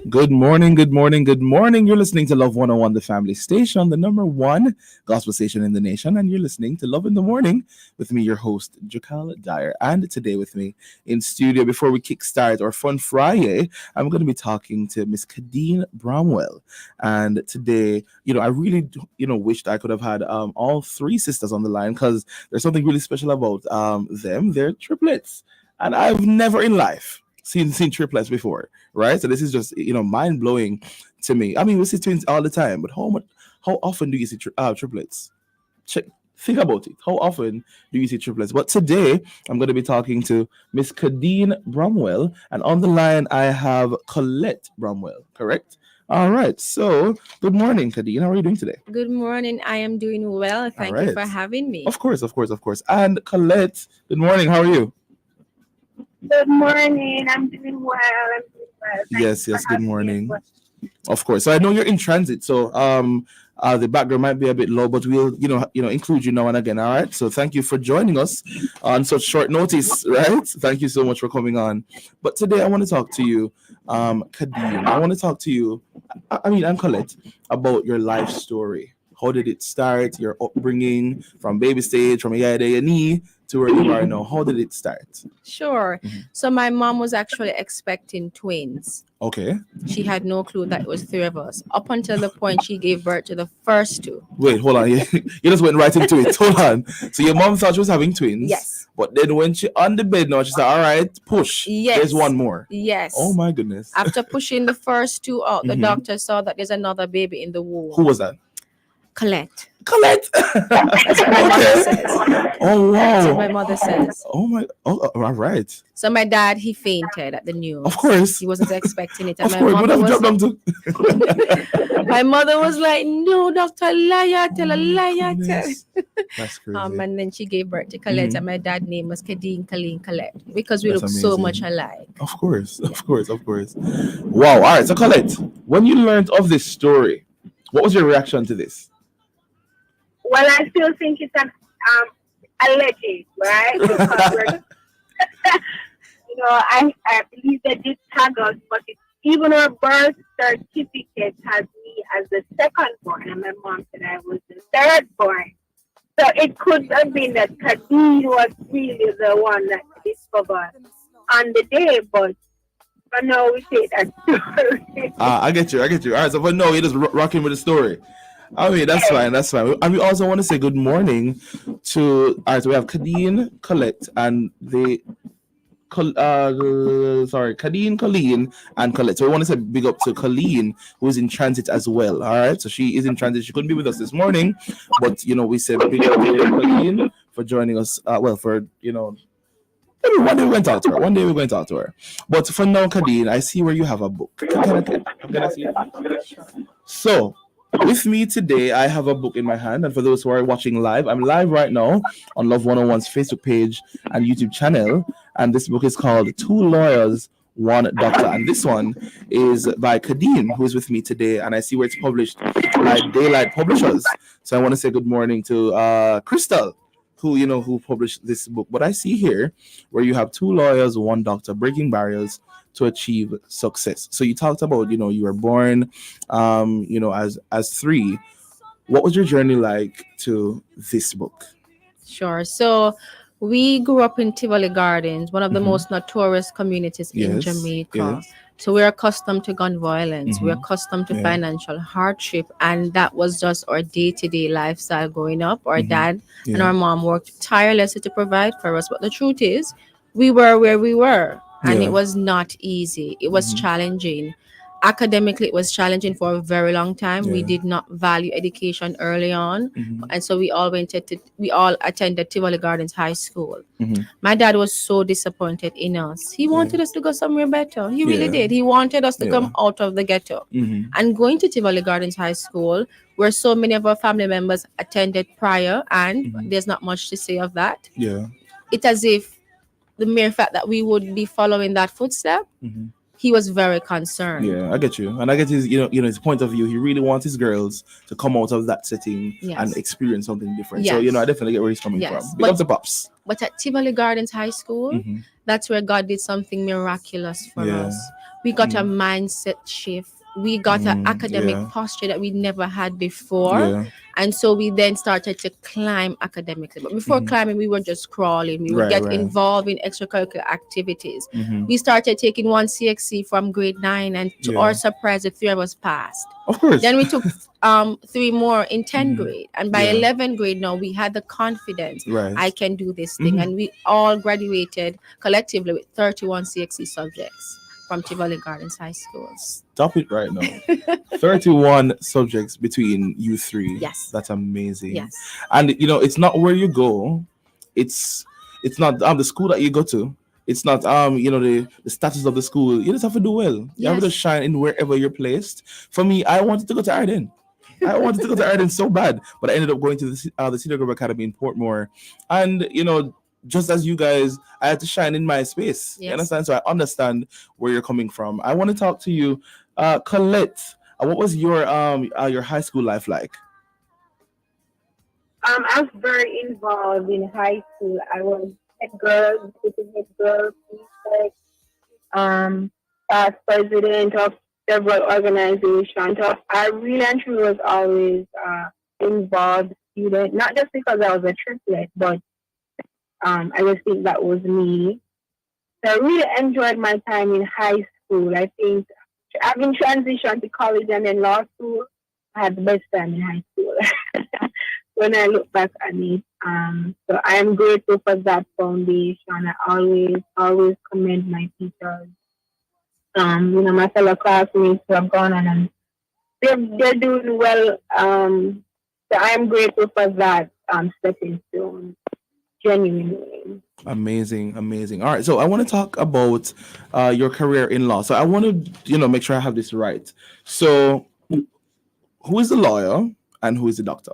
Good morning, good morning, good morning. You're listening to Love 101, the family station, the number one gospel station in the nation. And you're listening to Love in the Morning with me, your host, Jucal Dyer. And today with me in studio, before we kickstart our fun Friday, I'm going to be talking to Miss Kadeen Bramwell. And today, I really, wished I could have had all three sisters on the line because there's something really special about them. They're triplets. And I've never in life seen triplets before, right? So this is just mind blowing to me. I mean, we see twins all the time, but how often do you see triplets? Think about it. How often do you see triplets? But today I'm going to be talking to Miss Kadeen Bramwell, and on the line I have Colette Bramwell. Correct? All right. So good morning, Kadeen. How are you doing today? Good morning. I am doing well. Thank you for having me. Of course. And Colette, good morning. How are you? Good morning. I'm doing well. Yes. Good morning. Of course. So I know you're in transit, so the background might be a bit low, but we'll include you now and again. All right. So thank you for joining us on such short notice. Right. Thank you so much for coming on. But today I want to talk to you, Kadeen. I want to talk to you. I'm Colette, about your life story. How did it start? Your upbringing from baby stage, from a to where you are now. How did it start? Sure. Mm-hmm. So my mom was actually expecting twins. Okay. She had no clue that it was three of us up until the point she gave birth to the first two. Wait, hold on. You just went right into it. Hold on. So your mom thought she was having twins. Yes. But then when she on the bed now, she said, all right, push. Yes. There's one more. Yes. Oh my goodness. After pushing the first two out, the doctor saw that there's another baby in the womb. Who was that? Colette. That's what my mother says. Oh wow. That's what my mother says. Oh, all right. So my dad, he fainted at the news. Of course. He wasn't expecting it. And my mother was like, no, Dr. Liar, tell a liar. That's crazy. And then she gave birth to Colette, and my dad's name was Kadeen Colette, because we look so much alike. Of course. Wow. All right. So Colette, when you learned of this story, what was your reaction to this? Well, I still think it's alleged, right? Because I believe they did tag us, but even our birth certificate has me as the second born, and my mom said I was the third born. So it could have been that Kadeen was really the one that discovered on the day, but for now we say that story. I get you. All right, so for now, you're just rocking with the story. I mean, that's fine. And we also want to say good morning to, all right, so we have Kadeen, Colette, and Kadeen, Colleen, and Colette. So we want to say big up to Colleen, who is in transit as well. All right, so she is in transit. She couldn't be with us this morning, but we said big up to Colleen for joining us. One day we're going to talk to her. But for now, Kadeen, I see where you have a book. Can I see it? So with me today, I have a book in my hand, and for those who are watching live, I'm live right now on Love 101's Facebook page and YouTube channel, and this book is called Two Lawyers, One Doctor, and this one is by Kadeen, who is with me today, and I see where it's published by Daylight Publishers. So I want to say good morning to Crystal, who published this book. But I see here where you have two lawyers, one doctor, breaking barriers to achieve success. So you talked about, you were born, as three. What was your journey like to this book? Sure. So we grew up in Tivoli Gardens, one of the most notorious communities in Jamaica. Yes. So we're accustomed to gun violence. We're accustomed to financial hardship. And that was just our day-to-day lifestyle growing up. Our dad and our mom worked tirelessly to provide for us. But the truth is, we were where we were. And it was not easy. It was challenging. Academically, it was challenging for a very long time. We did not value education early on. And so we all attended Tivoli Gardens High School. My dad was so disappointed in us. He wanted us to go somewhere better. He really did. He wanted us to come out of the ghetto. And going to Tivoli Gardens High School, where so many of our family members attended prior, and there's not much to say of that. It's as if the mere fact that we would be following that footstep, he was very concerned. Yeah, I get you. And I get his, his point of view. He really wants his girls to come out of that setting and experience something different. So, I definitely get where he's coming from. Big up the pops. But at Tivoli Gardens High School, that's where God did something miraculous for us. We got a mindset shift. We got an academic posture that we never had before. And so we then started to climb academically. But before climbing, we were just crawling. We would get involved in extracurricular activities. We started taking one CXC from grade 9, and to our surprise, the 3 of us passed. Of course. Then we took 3 more in 10th grade. And by 11th grade now, we had the confidence, I can do this thing. And we all graduated collectively with 31 CXC subjects from Tivoli Gardens High School. Stop it right now. 31 subjects between you 3. Yes. That's amazing. Yes. And, it's not where you go. It's not the school that you go to. It's not, the status of the school. You just have to do well. You have to shine in wherever you're placed. For me, I wanted to go to Arden. I wanted to go to Arden so bad. But I ended up going to the Cedar Grove Academy in Portmore. And, just as you guys, I had to shine in my space. You understand? So I understand where you're coming from. I want to talk to you, Colette. What was your high school life like? I was very involved in high school. I was head girl, prefect, past president of several organizations. So I really and truly was always involved student, not just because I was a triplet, but I just think that was me. So I really enjoyed my time in high school. I think having transitioned to college and then law school, I had the best time in high school when I look back at it. So I am grateful for that foundation. I always commend my teachers. My fellow classmates who have gone on and they're doing well. So I am grateful for that stepping stone. Genuinely. Amazing. All right, so I want to talk about your career in law. So I want to, make sure I have this right. So, who is the lawyer and who is the doctor?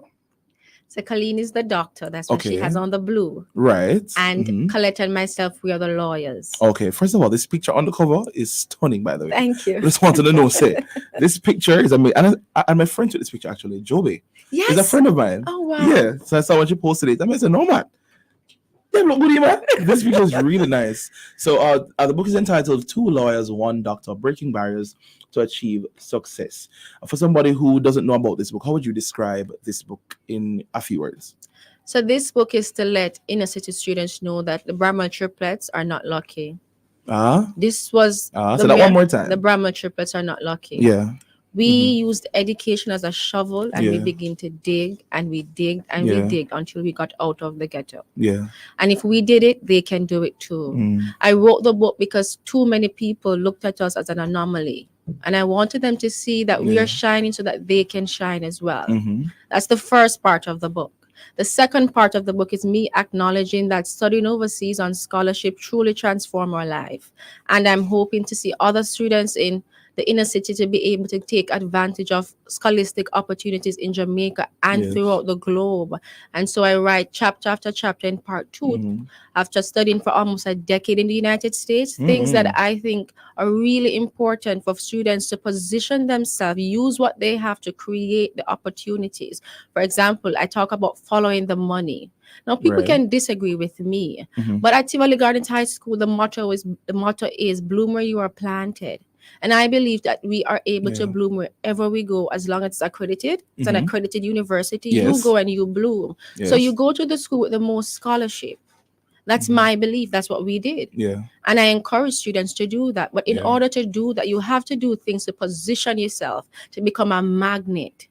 So Colleen is the doctor. That's what she has on the blue. Right. And Colette and myself, we are the lawyers. Okay. First of all, this picture on the cover is stunning, by the way. Thank you. I just wanted to know, this picture is amazing. And my friend took this picture, actually. Joby. Yes. He's a friend of mine. Oh, wow. Yeah. So I saw when she posted it. I said, no, man. They look good, man. This video is really nice. So the book is entitled 2 Lawyers, 1 Doctor, Breaking Barriers to Achieve Success. For somebody who doesn't know about this book, how would you describe this book in a few words? So this book is to let inner city students know that the Brahma triplets are not lucky. This was so that one more time. The Brahma triplets are not lucky. Yeah. We used education as a shovel, and we begin to dig, and we digged, and we digged until we got out of the ghetto. Yeah. And if we did it, they can do it too. I wrote the book because too many people looked at us as an anomaly. And I wanted them to see that we are shining so that they can shine as well. That's the first part of the book. The second part of the book is me acknowledging that studying overseas on scholarship truly transformed our life. And I'm hoping to see other students in the inner city to be able to take advantage of scholastic opportunities in Jamaica and throughout the globe. And so I write chapter after chapter in part 2. After studying for almost a decade in the United States, things that I think are really important for students to position themselves, use what they have to create the opportunities. For example, I talk about following the money. Now, people can disagree with me, but at Tivoli Gardens High School, the motto is bloom where you are planted. And I believe that we are able to bloom wherever we go, as long as it's accredited. It's an accredited university. You go and you bloom. So you go to the school with the most scholarship. That's my belief. That's what we did. Yeah. And I encourage students to do that. But in order to do that, you have to do things to position yourself to become a magnet.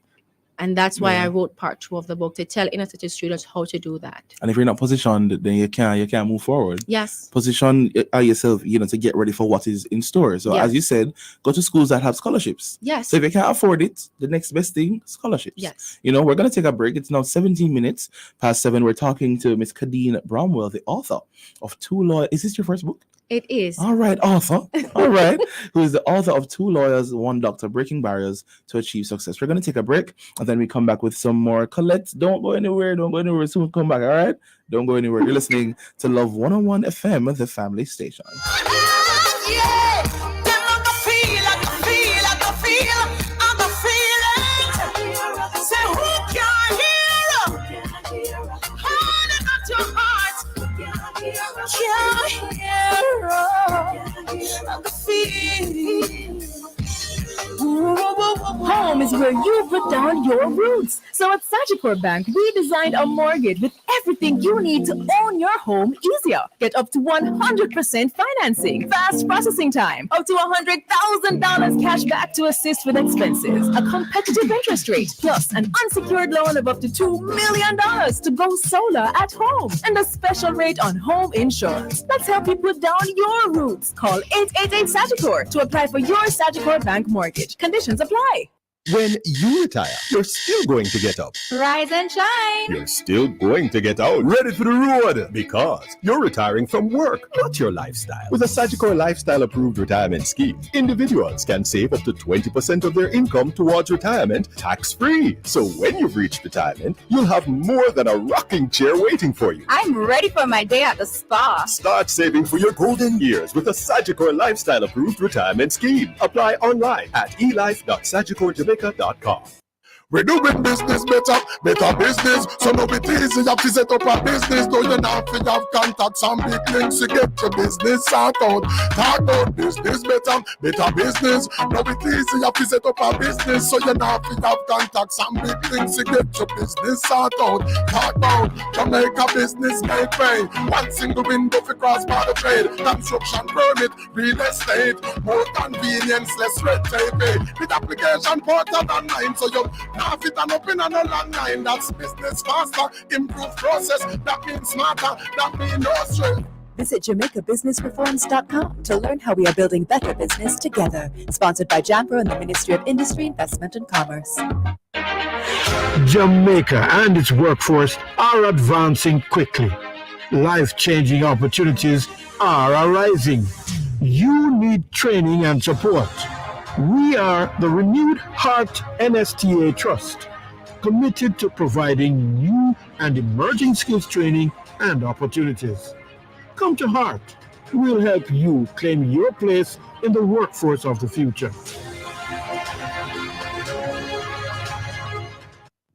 And that's why I wrote part 2 of the book, to tell inner city students how to do that. And if you're not positioned, then you can't move forward. Yes. Position yourself, to get ready for what is in store. So as you said, go to schools that have scholarships. Yes. So if you can't afford it, the next best thing, scholarships. Yes. We're going to take a break. It's now 17 minutes past 7. We're talking to Miss Kadeen Bromwell, the author of 2 Lawyers. Is this your first book? It is. All right, author. All right. Who is the author of 2 Lawyers, 1 Doctor, Breaking Barriers to Achieve Success. We're going to take a break, and then we come back with some more. Colette, don't go anywhere. Soon come back, all right? Don't go anywhere. You're listening to Love 101 FM, the family station. Can't hear of the feet. Home is where you put down your roots. So at Sagicor Bank, we designed a mortgage with everything you need to own your home easier. Get up to 100% financing, fast processing time, up to $100,000 cash back to assist with expenses, a competitive interest rate, plus an unsecured loan of up to $2 million to go solar at home, and a special rate on home insurance. Let's help you put down your roots. Call 888 Sagicor to apply for your Sagicor Bank mortgage. Conditions apply. When you retire, you're still going to get up. Rise and shine. You're still going to get out. Ready for the road. Because you're retiring from work, not your lifestyle. With a Sagicor Lifestyle Approved Retirement Scheme, individuals can save up to 20% of their income towards retirement tax-free. So when you've reached retirement, you'll have more than a rocking chair waiting for you. I'm ready for my day at the spa. Start saving for your golden years with a Sagicor Lifestyle Approved Retirement Scheme. Apply online at elife.sagicor.com. We doing business better business. So no it easy, you have to set up a business. Though you not have contacts and big links to get your business sort out. Talk about business better business. No it easy, you have to set up a business. So you not have contacts and big links to get your business sort out. Talk about Jamaica business make pay. One single window for cross-border trade. Construction permit, real estate. More convenience, less red tape. With application portal online, so you half it and open on a long line. That's business faster, improve process. That means smarter, that means no stress. Visit JamaicaBusinessReforms.com to learn how we are building better business together. Sponsored by JAMPRO and the Ministry of Industry, Investment and Commerce. Jamaica and its workforce are advancing quickly. Life-changing opportunities are arising. You need training and support. We are the Renewed Heart NSTA Trust, committed to providing new and emerging skills training and opportunities. Come to Heart. We'll help you claim your place in the workforce of the future.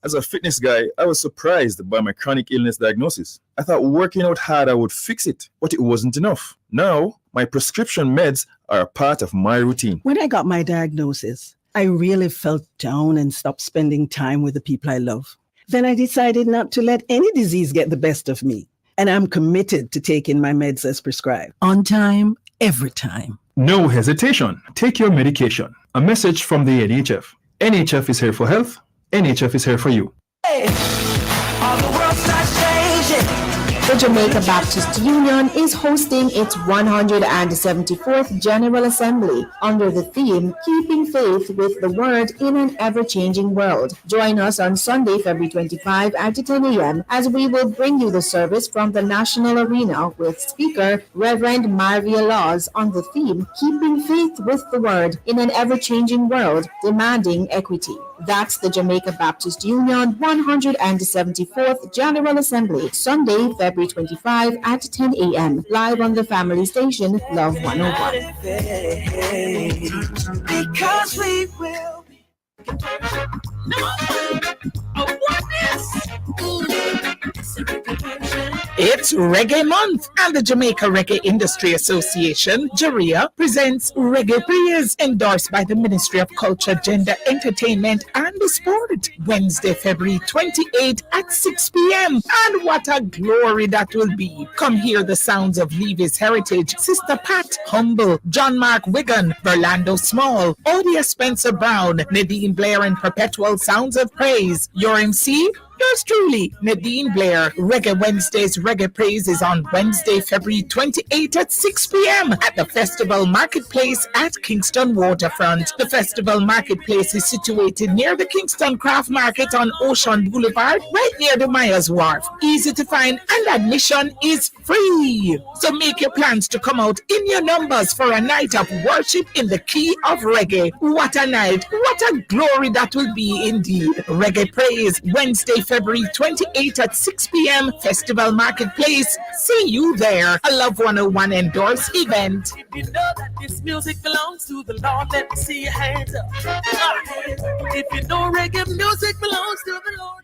As a fitness guy, I was surprised by my chronic illness diagnosis. I thought working out harder would fix it, but it wasn't enough. Now, my prescription meds are a part of my routine. When I got my diagnosis, I really felt down and stopped spending time with the people I love. Then I decided not to let any disease get the best of me. And I'm committed to taking my meds as prescribed. On time, every time. No hesitation. Take your medication. A message from the NHF. NHF is here for health. NHF is here for you. Hey, all the world starts changing. The Jamaica Baptist Union is hosting its 174th General Assembly under the theme, Keeping Faith with the Word in an Ever-Changing World. Join us on Sunday, February 25 at 10 a.m. as we will bring you the service from the National Arena with speaker Reverend Marvia Laws on the theme, Keeping Faith with the Word in an Ever-Changing World, Demanding Equity. That's the Jamaica Baptist Union 174th General Assembly, Sunday, February 25 at 10 a.m. Live on the family station, Love 101. Because we will be. It's Reggae Month, and the Jamaica Reggae Industry Association, JARIA, presents Reggae Praise, endorsed by the Ministry of Culture, Gender, Entertainment, and Sport, Wednesday, February 28 at 6 p.m. And what a glory that will be. Come hear the sounds of Levy's Heritage, Sister Pat, Humble, John Mark Wigan, Orlando Small, Odia Spencer Brown, Nadine Blair, and Perpetual Sounds of Praise. Your MC? Yours truly, Nadine Blair. Reggae Wednesday's Reggae Praise is on Wednesday, February 28 at 6 p.m. at the Festival Marketplace at Kingston Waterfront. The Festival Marketplace is situated near the Kingston Craft Market on Ocean Boulevard, right near the Myers Wharf. Easy to find, and admission is free. So make your plans to come out in your numbers for a night of worship in the key of reggae. What a night, what a glory that will be indeed. Reggae Praise, Wednesday, February 28 at 6 p.m. Festival Marketplace. See you there. A Love 101 endorsed event. If you know that this music belongs to the Lord, let me see your hands up. If you know reggae music belongs to the Lord.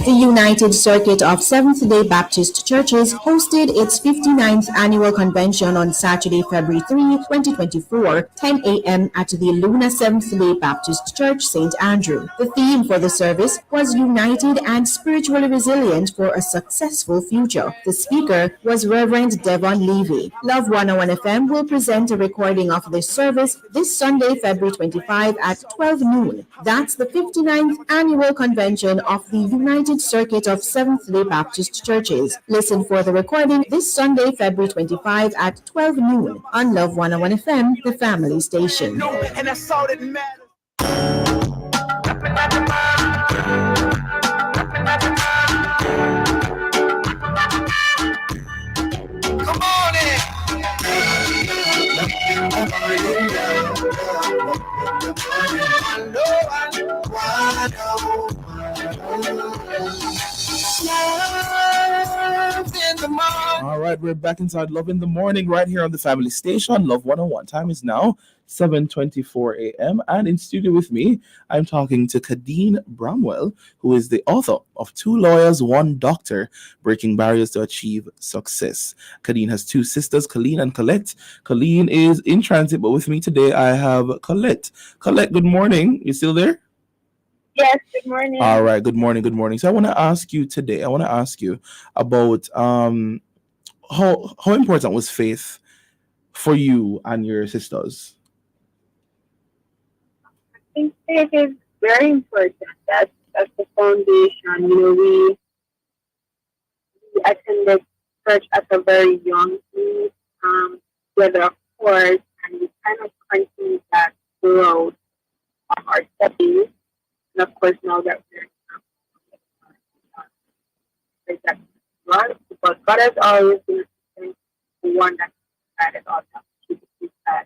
The United Circuit of Seventh-day Baptist Churches hosted its 59th annual convention on Saturday, February 3, 2024, 10 a.m. at the Luna Seventh-day Baptist Church, St. Andrew. The theme for the service was United and Spiritually Resilient for a Successful Future. The speaker was Reverend Devon Levy. Love 101 FM will present a recording of this service this Sunday, February 25 at 12 noon. That's the 59th annual convention of the United Circuit of Seventh-day Baptist Churches. Listen for the recording this Sunday, February 25 at 12 noon on Love 101 FM, the family station. And that's all that matters. Come on in. All right, we're back inside Love in the Morning right here on the family station, Love 101. Time is now 7:24 a.m. And in studio with me, I'm talking to Kadeen Bramwell, who is the author of 2 Lawyers, 1 Doctor, Breaking Barriers to Achieve Success. Kadeen has 2 sisters, Colleen and Colette. Colleen is in transit, but with me today, I have Colette. Colette, good morning. You still there? Yes, good morning. All right, good morning, good morning. So I want to ask you today, about how important was faith for you and your sisters? I think faith is very important. That's the foundation. You know, we attended church at a very young age, together, of course, and we kind of continued that throughout our studies. And of course, now that we're God, because God has always been the one that decided all the opportunities that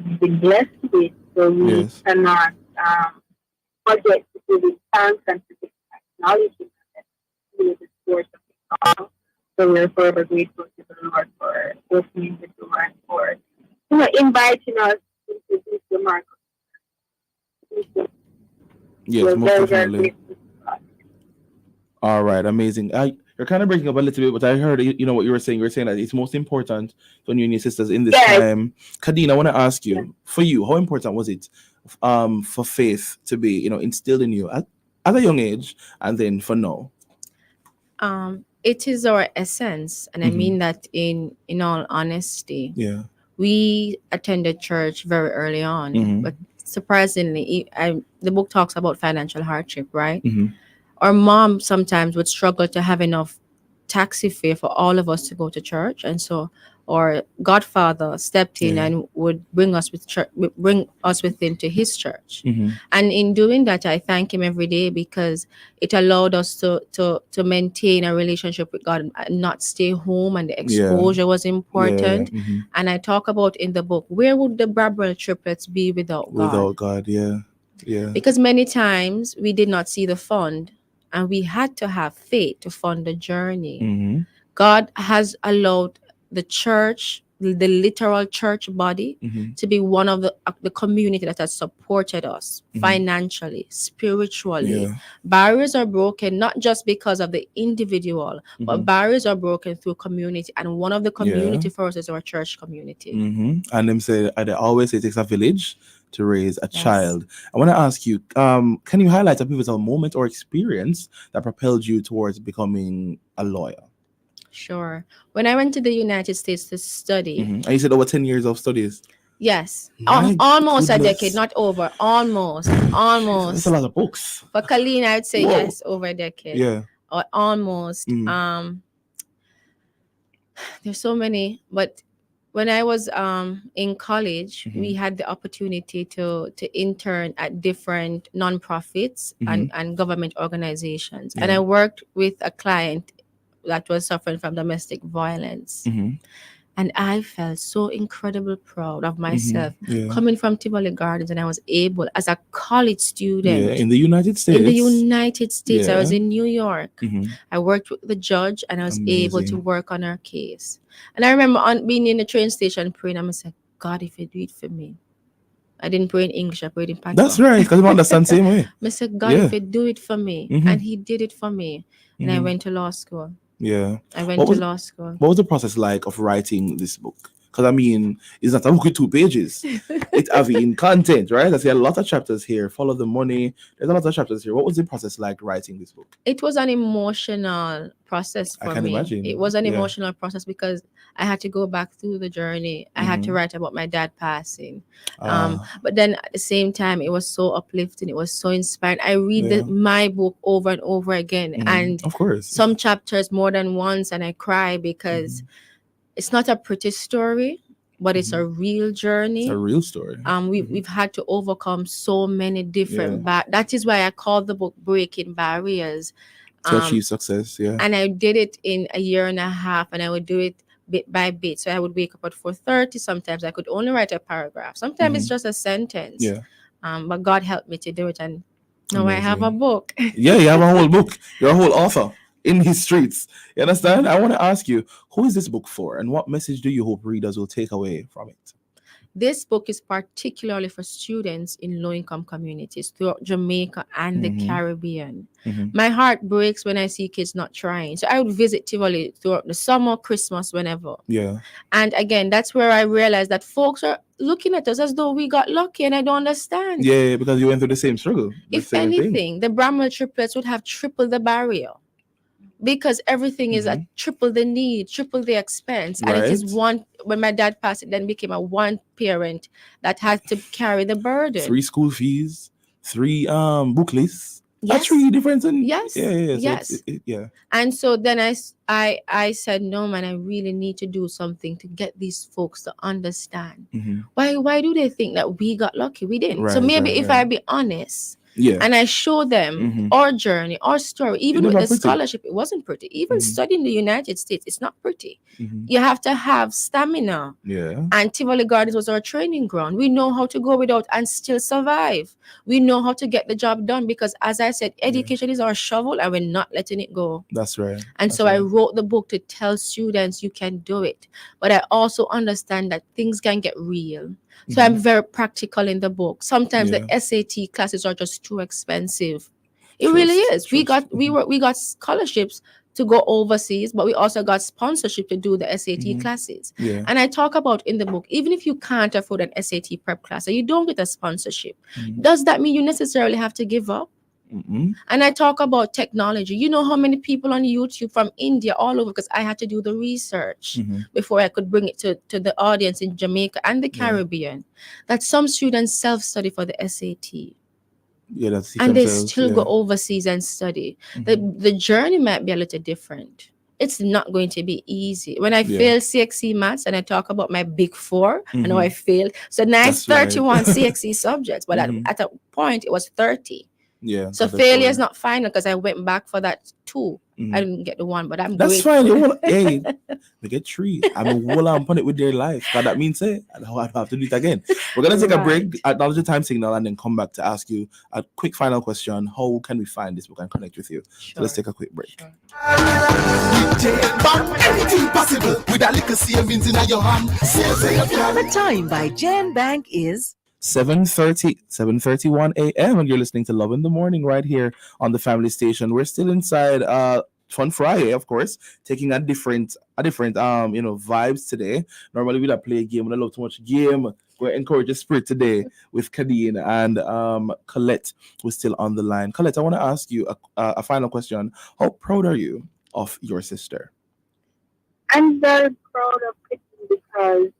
we've been blessed with. So we cannot forget to give it thanks and to acknowledge that He is the source of it all. So we're forever grateful to the Lord for opening the door and for inviting us into this remarkable. Yes, most definitely. All right, amazing. You're kind of breaking up a little bit, but I heard what you were saying. You were saying that it's most important for you and your sisters in this time. Kadeen, I want to ask you, for you, how important was it for faith to be instilled in you at a young age, and then for now? It is our essence, and I mean that in all honesty. Yeah. We attended church very early on, but surprisingly, the book talks about financial hardship, right? Our mom sometimes would struggle to have enough taxi fare for all of us to go to church, and so our godfather stepped in and would bring us with him to his church. And in doing that, I thank him every day, because it allowed us to maintain a relationship with God and not stay home, and the exposure was important. And I talk about in the book, where would the Bramwell triplets be without God? Without God, yeah. Because many times we did not see the fund, and we had to have faith to fund the journey. God has allowed the church, the literal church body, to be one of the community that has supported us financially, spiritually. Barriers are broken not just because of the individual, but barriers are broken through community, and one of the community for us is our church community. And they always say it takes a village to raise a child. I want to ask you, can you highlight a pivotal moment or experience that propelled you towards becoming a lawyer? Sure. When I went to the United States to study. And you said over 10 years of studies? Yes. Almost a decade, not over. Almost. That's a lot of books. For Colleen, I would say yes, over a decade. Yeah. Or almost. There's so many, but when I was in college, we had the opportunity to intern at different nonprofits and government organizations. And I worked with a client that was suffering from domestic violence. And I felt so incredibly proud of myself coming from Tivoli Gardens, and I was able, as a college student, in the United States. I was in New York. I worked with the judge, and I was able to work on her case. And I remember being in the train station praying, I said, God, if you do it for me, I didn't pray in English, I prayed in Patois. That's right, because you understand the same way. I said, God, if you do it for me, and he did it for me, and I went to law school. Yeah. I went to law school. What was the process like of writing this book? Because I mean, it's not a book with 2 pages. It's having content, right? I see a lot of chapters here. Follow the money. There's a lot of chapters here. What was the process like writing this book? It was an emotional process for me. I can imagine. It was an emotional process because I had to go back through the journey. I had to write about my dad passing. But then at the same time, it was so uplifting. It was so inspiring. I read my book over and over again. And of course, some chapters more than once, and I cry because it's not a pretty story, but it's a real journey. It's a real story. We've had to overcome so many different that is why I call the book Breaking Barriers. To achieve success, And I did it in a year and a half, and I would do it bit by bit. So I would wake up at 4:30. Sometimes I could only write a paragraph. Sometimes it's just a sentence. But God helped me to do it, and now I have a book. Yeah, you have a whole book. You're a whole author in his streets. You understand? I want to ask you, who is this book for, and what message do you hope readers will take away from it? This book is particularly for students in low-income communities throughout Jamaica and the Caribbean. My heart breaks when I see kids not trying. So I would visit Tivoli throughout the summer, Christmas, whenever. And again, that's where I realized that folks are looking at us as though we got lucky, and I don't understand. Yeah, because you went through the same struggle. If anything, the Bramwell triplets would have tripled the barrier. Because everything is at triple the need, triple the expense. And it is one, when my dad passed, it then became a one parent that had to carry the burden. 3 school fees, 3 booklets. That's 3 different. Yes. So And so then I said, no, man, I really need to do something to get these folks to understand. Why do they think that we got lucky? We didn't. So maybe if I be honest, and I show them our journey, our story, even with the scholarship, it wasn't pretty. Even studying in the United States, it's not pretty. You have to have stamina. And Tivoli Gardens was our training ground. We know how to go without and still survive. We know how to get the job done because, as I said, education is our shovel and we're not letting it go. That's right. And so I wrote the book to tell students you can do it. But I also understand that things can get real. So I'm very practical in the book. Sometimes the SAT classes are just too expensive. It really is. We got scholarships to go overseas, but we also got sponsorship to do the SAT classes. And I talk about in the book, even if you can't afford an SAT prep class or you don't get a sponsorship, does that mean you necessarily have to give up? And I talk about technology. You know how many people on YouTube from India all over, because I had to do the research before I could bring it to the audience in Jamaica and the Caribbean, that some students self-study for the SAT. And they still go overseas and study. The journey might be a little different. It's not going to be easy. When I failed CXC maths and I talk about my big 4, I know I failed. So nice 31 CXC subjects, but at a point it was 30. So failure is not final because I went back for that 2. I didn't get the 1, but I'm that's fine. Hey, they get 3. I'm a whole on it with their life. But that means I have to do it again. We're gonna take a break, acknowledge the time signal, and then come back to ask you a quick final question. How can we find this book and connect with you? So let's take a quick break. Anything possible with a little savings in your hand. The time by Jan Bank is 7:31 a.m. and you're listening to Love in the Morning right here on the family station. We're still inside Fun Friday, of course, taking a different vibes today. Normally we don't play a game. We don't love too much game. We're encouraging spirit today with Kadeen and Colette was still on the line. Colette, I want to ask you a final question. How proud are you of your sister? I'm very proud of Kadeen because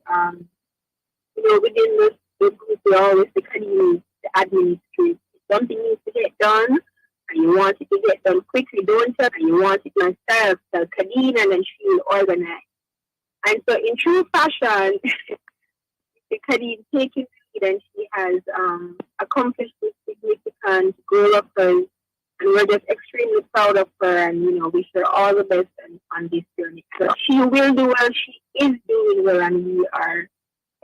within this group we always the Kadeen the administrative. Something needs to get done and you want it to get done quickly, don't you? And you want it yourself. So Kadeen, and then she will organize. And so in true fashion, Kadeen taking lead, and she has accomplished this significant goal of hers, and we're just extremely proud of her, and wish her all the best on this journey. So she will do well, she is doing well, and we are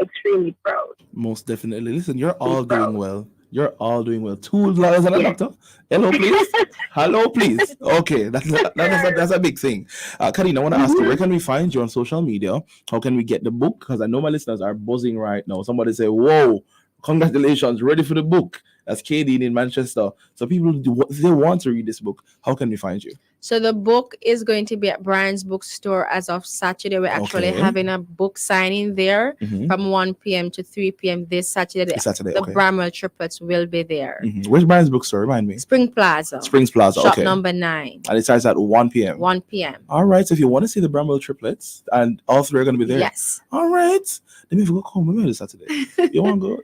extremely proud. Most definitely. Listen, you're all doing well. You're all doing well. 2 lawyers and a doctor. Hello, please. Hello, please. Okay, that's a big thing. Kadeen, I want to ask you, where can we find you on social media? How can we get the book? Because I know my listeners are buzzing right now. Somebody say, whoa, Congratulations. Ready for the book. That's Kadeen in Manchester. So people, if they want to read this book, how can we find you? So the book is going to be at Brian's bookstore as of Saturday. We're actually having a book signing there from 1 p.m. to 3 p.m. this Saturday. The Bramwell triplets will be there. Where's Brian's bookstore? Remind me. Springs Plaza. Shop number 9. And it starts at 1 p.m. 1 p.m. All right. So if you want to see the Bramwell triplets, and all 3 are going to be there. Yes. All right. Let me go home. Maybe this Saturday. You want to go?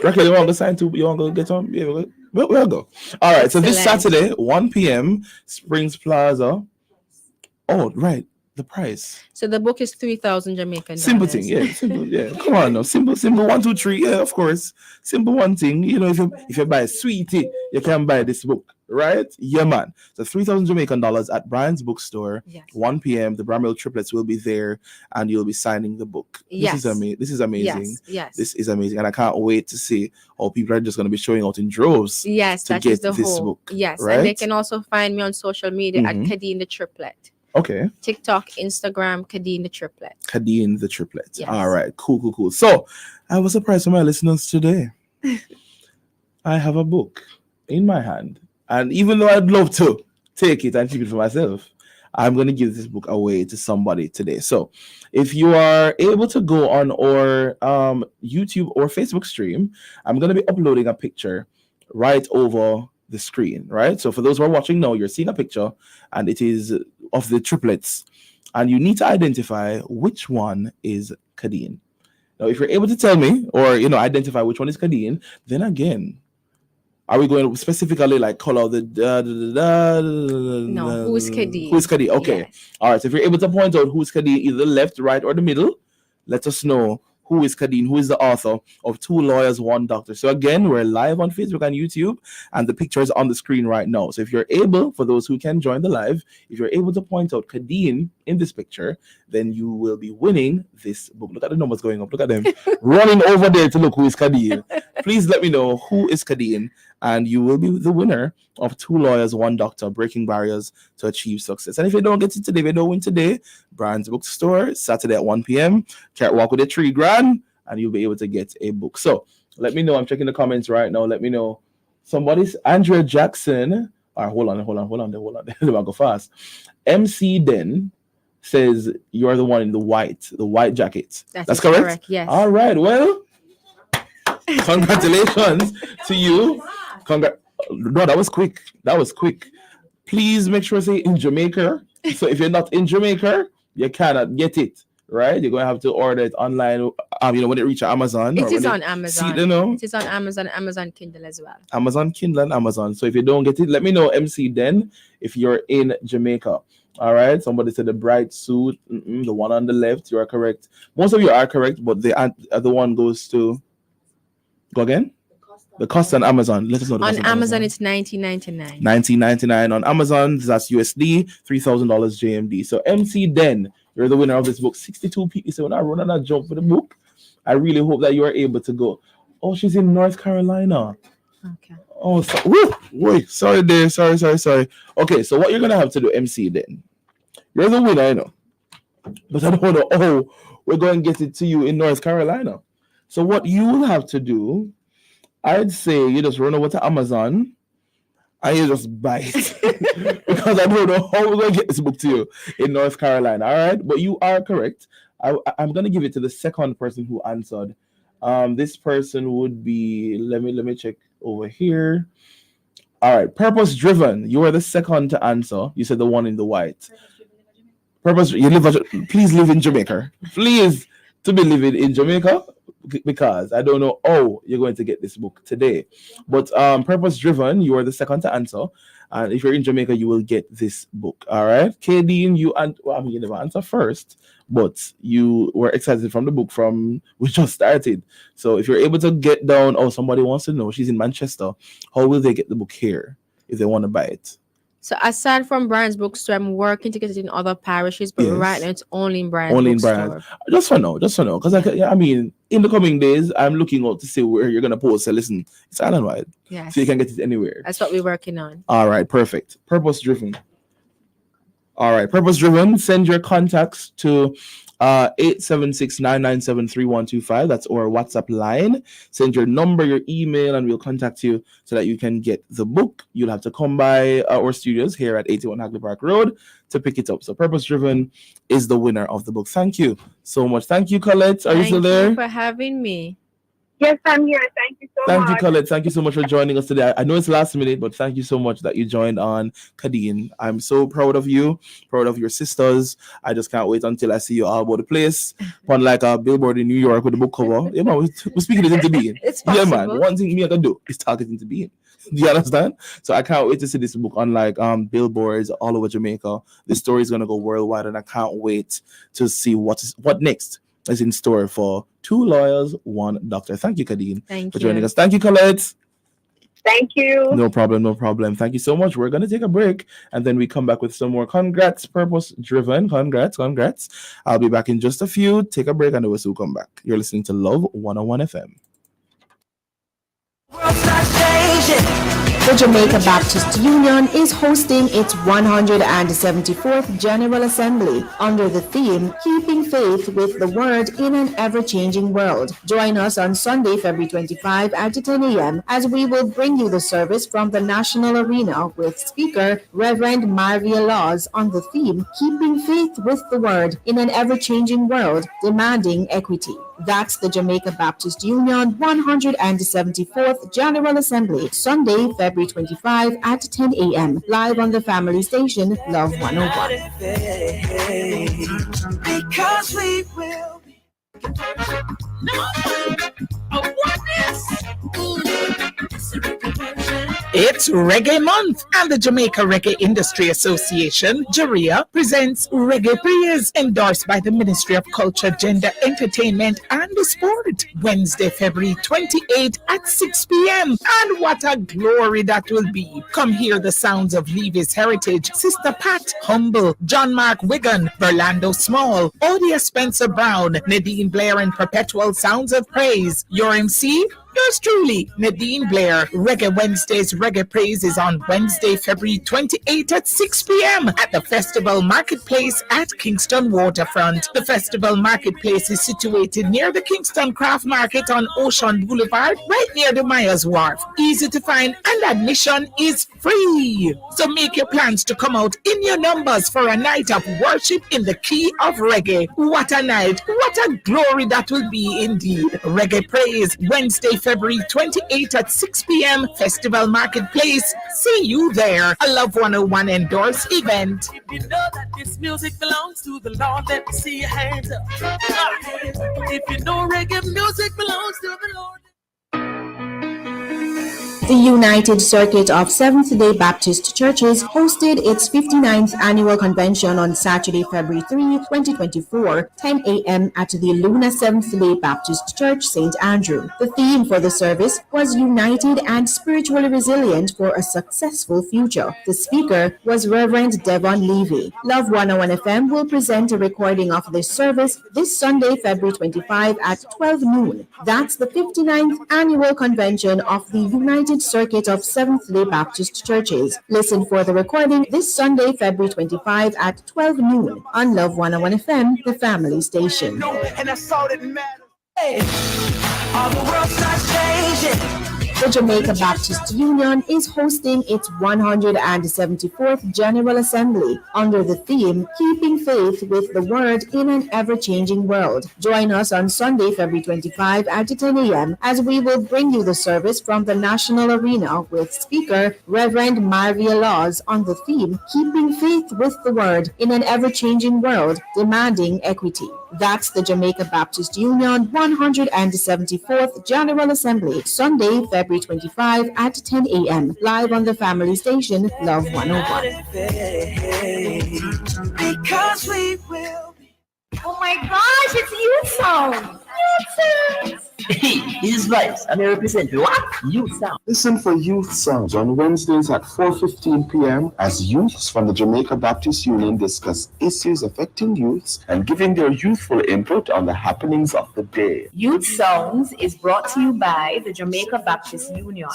Raquel, you want to sign too? You want to go get on? Yeah, we'll go. All right. So this Saturday, 1 p.m., Springs Plaza. Oh, right. The price. So the book is 3,000 Jamaican dollars. Simple thing, yeah. Simple, yeah. Come on, no. Simple. 1, 2, 3. Yeah, of course. Simple one thing. You know, if you buy Sweetie, you can buy this book, right? Yeah, man. So 3,000 Jamaican dollars at Brian's bookstore. Yes. 1 p.m. The Bramwell triplets will be there, and you'll be signing the book. Yes. This is amazing. Yes. This is amazing, and I can't wait to see how people are just going to be showing out in droves. Yes, to get this book. Yes, right? And they can also find me on social media at Kadeen the Triplet. Okay. TikTok, Instagram, Kadeen the Triplet. Kadeen the Triplet. Yes. All right. Cool. So I was surprised for my listeners today. I have a book in my hand. And even though I'd love to take it and keep it for myself, I'm going to give this book away to somebody today. So if you are able to go on our YouTube or Facebook stream, I'm going to be uploading a picture right over the screen, right? So for those who are watching now, you're seeing a picture and it is of the triplets, and you need to identify which one is Kadeen. Now, if you're able to tell me or identify which one is Kadeen, then again, are we going to specifically like call out the no, who is Kadeen? Who is Kadeen? Okay. Yes. All right. So if you're able to point out who's Kadeen, either left, right, or the middle, let us know who is Kadeen, who is the author of 2 Lawyers, 1 Doctor. So again, we're live on Facebook and YouTube, and the picture is on the screen right now. So if you're able, for those who can join the live, if you're able to point out Kadeen in this picture, then you will be winning this book. Look at the numbers going up. Look at them running over there to look who is Kadeen. Please let me know who is Kadeen, and you will be the winner of 2 Lawyers, 1 Doctor, Breaking Barriers to Achieve Success. And if you don't get it today, if you don't win today, Brian's Bookstore, Saturday at 1 p.m. Can't walk with a $3,000, and you'll be able to get a book. So let me know. I'm checking the comments right now. Let me know. Somebody's Andrea Jackson. All right, hold on. Let me go fast. MC Den says you're the one in the white jacket. That's correct? Yes. All right. Well, congratulations to you. No, that was quick. Please make sure to say in Jamaica. So if you're not in Jamaica, you cannot get it, right? You're going to have to order it online, when it reaches Amazon. It is on Amazon. It is on Amazon Kindle as well. Amazon Kindle and Amazon. So if you don't get it, let me know, MC Den, if you're in Jamaica. All right. Somebody said the bright suit, the one on the left. You are correct. Most of you are correct, but the other one goes to... Go again? The cost on Amazon. Let us know. On Amazon, it's $19.99. $19.99 on Amazon. That's USD. $3,000 JMD. So MC Den, you're the winner of this book. 62 people. So when I run on that jump for the book, I really hope that you are able to go. Oh, she's in North Carolina. Okay. Oh, wait. Sorry there. Sorry. Okay, so what you're gonna have to do, MC Den. You're the winner, I know. But I don't know. Oh, we're going to get it to you in North Carolina. So what you will have to do, I'd say you just run over to Amazon and you just buy it. Because I don't know how we're going to get this book to you in North Carolina. All right? But you are correct. I'm going to give it to the second person who answered. This person would be, let me check over here. All right. Purpose Driven. You are the second to answer. You said the one in the white. Please live in Jamaica. Please to be living in Jamaica, because I don't know how you're going to get this book today. But Purpose Driven, you are the second to answer. And if you're in Jamaica, you will get this book. All right. Kadeen, you never answer first, but you were excited from the book we just started. So if you're able to get down, somebody wants to know, she's in Manchester, how will they get the book here if they want to buy it? So aside from Brian's Bookstore, I'm working to get it in other parishes, but right now it's only in Brian's Bookstore. Just for now, because in the coming days, I'm looking out to see where you're gonna post. So listen, it's island-wide, so you can get it anywhere. That's what we're working on. All right, perfect. Purpose Driven. All right, Purpose Driven. Send your contacts to 876-997-3125. That's our WhatsApp line. Send your number, your email, and we'll contact you so that you can get the book. You'll have to come by our studios here at 81 Hagley Park Road to pick it up. So Purpose Driven is the winner of the book. Thank you so much. Thank you, Colette. Are you still there? Thank you for having me. Yes, I'm here. Thank you so much. Thank you, Colette. Thank you so much for joining us today. I know it's last minute, but thank you so much that you joined on, Kadeen. I'm so proud of you, proud of your sisters. I just can't wait until I see you all over the place on like a billboard in New York with a book cover. Yeah, man, we're speaking it into being. It's possible. Yeah, man. One thing me I can do is talk it into being. Do you understand? So I can't wait to see this book on like billboards all over Jamaica. The story is gonna go worldwide, and I can't wait to see what next is in store for Two Lawyers, One Doctor. Thank you, Kadeen, for joining us. Thank you, Colette. Thank you. No problem, no problem. Thank you so much. We're gonna take a break and then we come back with some more. Congrats, Purpose Driven. Congrats. I'll be back in just a few. Take a break and we'll soon come back. You're listening to Love 101 FM. The Jamaica Baptist Union is hosting its 174th General Assembly under the theme, Keeping Faith with the Word in an Ever-Changing World. Join us on Sunday, February 25 at 10 a.m. as we will bring you the service from the National Arena with speaker Reverend Marvia Laws on the theme, Keeping Faith with the Word in an Ever-Changing World, Demanding Equity. That's the Jamaica Baptist Union 174th General Assembly, Sunday, February 25 at 10 a.m. Live on the family station, Love 101. Because we will be It's Reggae Month, and the Jamaica Reggae Industry Association, JARIA, presents Reggae Prayers, endorsed by the Ministry of Culture, Gender, Entertainment, and Sport. Wednesday, February 28 at 6 p.m. And what a glory that will be. Come hear the sounds of Levy's Heritage, Sister Pat, Humble, John Mark Wigan, Berlando Small, Odia Spencer Brown, Nadine Blair, and Perpetual Sounds of Praise. Your MC? Yours truly, Nadine Blair. Reggae Wednesday's Reggae Praise is on Wednesday, February 28 at 6 p.m. at the Festival Marketplace at Kingston Waterfront. The Festival Marketplace is situated near the Kingston Craft Market on Ocean Boulevard, right near the Myers Wharf. Easy to find, and admission is free. So make your plans to come out in your numbers for a night of worship in the key of reggae. What a night, what a glory that will be indeed. Reggae Praise, Wednesday, February 28 at 6 p.m. Festival Marketplace. See you there. A Love 101 endorsed event. If you know that this music belongs to the Lord, let me see your hands up. If you know reggae music belongs to the Lord. The United Circuit of Seventh-day Baptist Churches hosted its 59th annual convention on Saturday, February 3, 2024, 10 a.m. at the Luna Seventh-day Baptist Church, St. Andrew. The theme for the service was United and Spiritually Resilient for a Successful Future. The speaker was Reverend Devon Levy. Love 101 FM will present a recording of this service this Sunday, February 25 at 12 noon. That's the 59th annual convention of the United Circuit of Seventh-day Baptist Churches. Listen for the recording this Sunday, February 25 at 12 noon on Love 101 FM, the family station. And that's all that matters. Hey, all the world starts changing. The Jamaica Baptist Union is hosting its 174th General Assembly under the theme, Keeping Faith with the Word in an Ever-Changing World. Join us on Sunday, February 25 at 10 a.m. as we will bring you the service from the National Arena with speaker Reverend Marvia Laws on the theme, Keeping Faith with the Word in an Ever-Changing World, Demanding Equity. That's the Jamaica Baptist Union 174th General Assembly, Sunday, February 25 at 10 a.m. Live on the family station, Love 101. Because we will be. Oh my gosh, it's you song. This is Vice, and I represent what? Youth Sound. Listen for Youth Sounds on Wednesdays at 4:15 p.m. as youths from the Jamaica Baptist Union discuss issues affecting youths and giving their youthful input on the happenings of the day. Youth Sounds is brought to you by the Jamaica Baptist Union.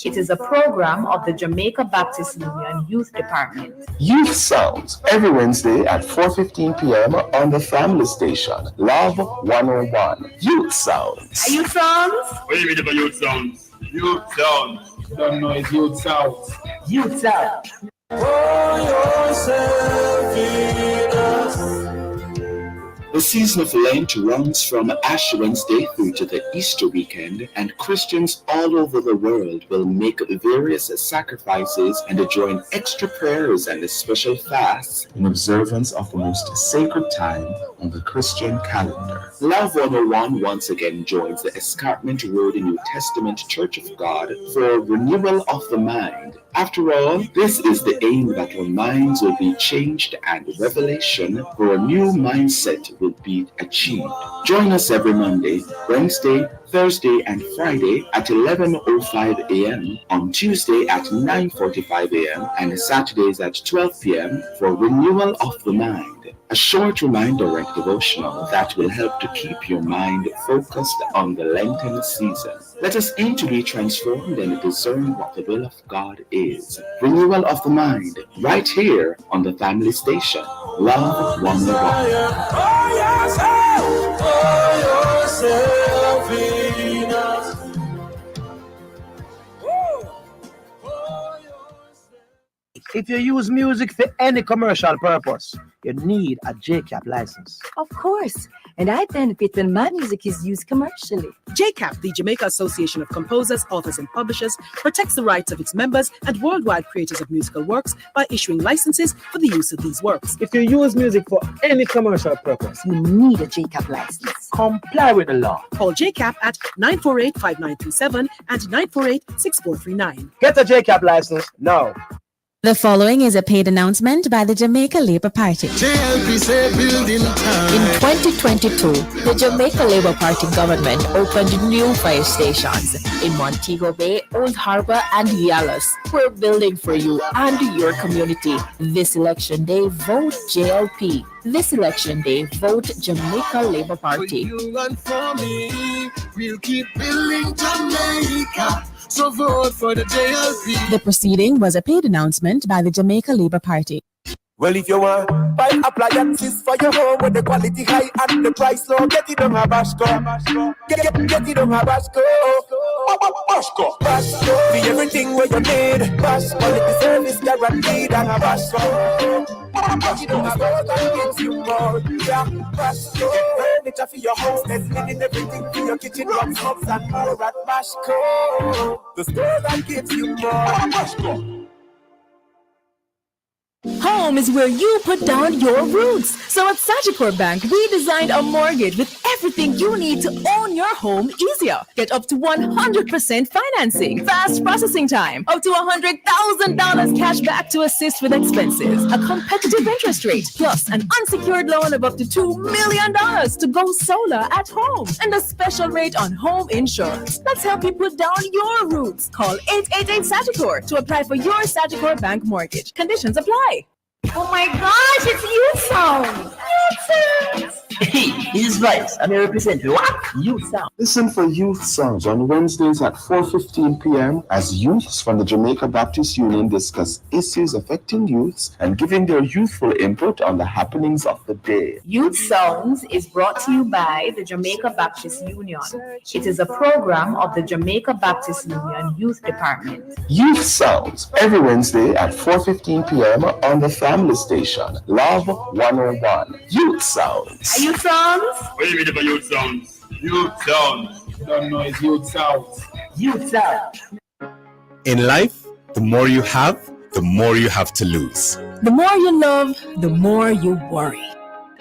It is a program of the Jamaica Baptist Union Youth Department. Youth Sounds every Wednesday at 4:15 p.m. on the family station, Love 101. Youth Sounds. Are Youth Sounds? What do you mean by Youth Sounds? Youth Sounds. Don't know it's Youth Sounds. Youth Sounds. Yourself in us. The season of Lent runs from Ash Wednesday through to the Easter weekend, and Christians all over the world will make various sacrifices and join extra prayers and special fasts in observance of the most sacred time on the Christian calendar. Love 101 once again joins the Escarpment Road New Testament Church of God for renewal of the mind. After all, this is the aim, that our minds will be changed and revelation for a new mindset will be achieved. Join us every Monday, Wednesday, Thursday, and Friday at 11:05 a.m., on Tuesday at 9:45 a.m., and Saturdays at 12 p.m. for renewal of the mind. A short reminder and devotional that will help to keep your mind focused on the Lenten season. Let us aim to be transformed and discern what the will of God is. Renewal of the mind, right here on the family station, Love 101. Yourself in us. If you use music for any commercial purpose, you need a JCAP license. Of course, and I benefit when my music is used commercially. JCAP, the Jamaica Association of Composers, Authors and Publishers, protects the rights of its members and worldwide creators of musical works by issuing licenses for the use of these works. If you use music for any commercial purpose, you need a JCAP license. Comply with the law. Call JCAP at 948-5927 and 948-6439. Get a JCAP license now. The following is a paid announcement by the Jamaica Labour Party. In 2022, the Jamaica Labour Party government opened new fire stations in Montego Bay, Old Harbour, and Yalos. We're building for you and your community. This election day, vote JLP. This election day, vote Jamaica Labour Party. For you and for me, we'll keep building Jamaica. So vote for the JLP. The proceeding was a paid announcement by the Jamaica Labour Party. Well, if you want buy appliances for your home with the quality high and the price low, get it on a Bashco. Get it on a Bashco. Bashco. Bashco. Be everything where you need. Bash quality service guaranteed on a Bashco. Get it on a store that gives you more. Yeah, Bashco. Furniture for your house, there's linen, everything for your kitchen, rocks, hubs, and more at Bashco. The store that gives you more. Bashco. Home is where you put down your roots. So at Sagicor Bank, we designed a mortgage with everything you need to own your home easier. Get up to 100% financing, fast processing time, up to $100,000 cash back to assist with expenses, a competitive interest rate, plus an unsecured loan of up to $2 million to go solar at home, and a special rate on home insurance. Let's help you put down your roots. Call 888-SAGICOR to apply for your Sagicor Bank mortgage. Conditions apply. Oh my gosh, it's Youth Sound! Youth Sound! Hey, this is Vice, and I represent what? Youth Sound. Listen for Youth Sounds on Wednesdays at 4:15 p.m. as youths from the Jamaica Baptist Union discuss issues affecting youths and giving their youthful input on the happenings of the day. Youth Sounds is brought to you by the Jamaica Baptist Union. It is a program of the Jamaica Baptist Union Youth Department. Youth Sounds every Wednesday at 4:15 p.m. on the family station, Love 101. Youth Sounds. Are Youth Sounds? What do you mean by Youth Sounds? Youth Sounds. Don't know it's Youth Sounds. Youth Sounds. In life, the more you have to lose. The more you love, the more you worry.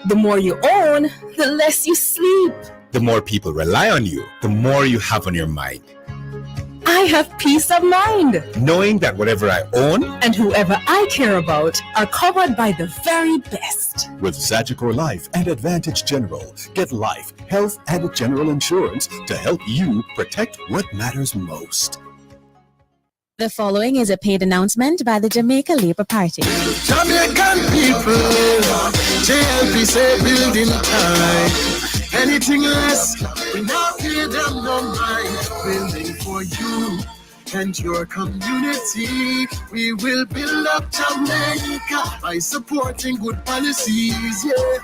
The more you own, the less you sleep. The more people rely on you, the more you have on your mind. I have peace of mind. Knowing that whatever I own and whoever I care about are covered by the very best. with Sagicor Life and Advantage General, get life, health, and general insurance to help you protect what matters most. The following is a paid announcement by the Jamaica Labour Party. Jamaican people, JLP say building time. Anything less, we not pay them no mind. Building for you and your community. We will build up Jamaica by supporting good policies, yeah.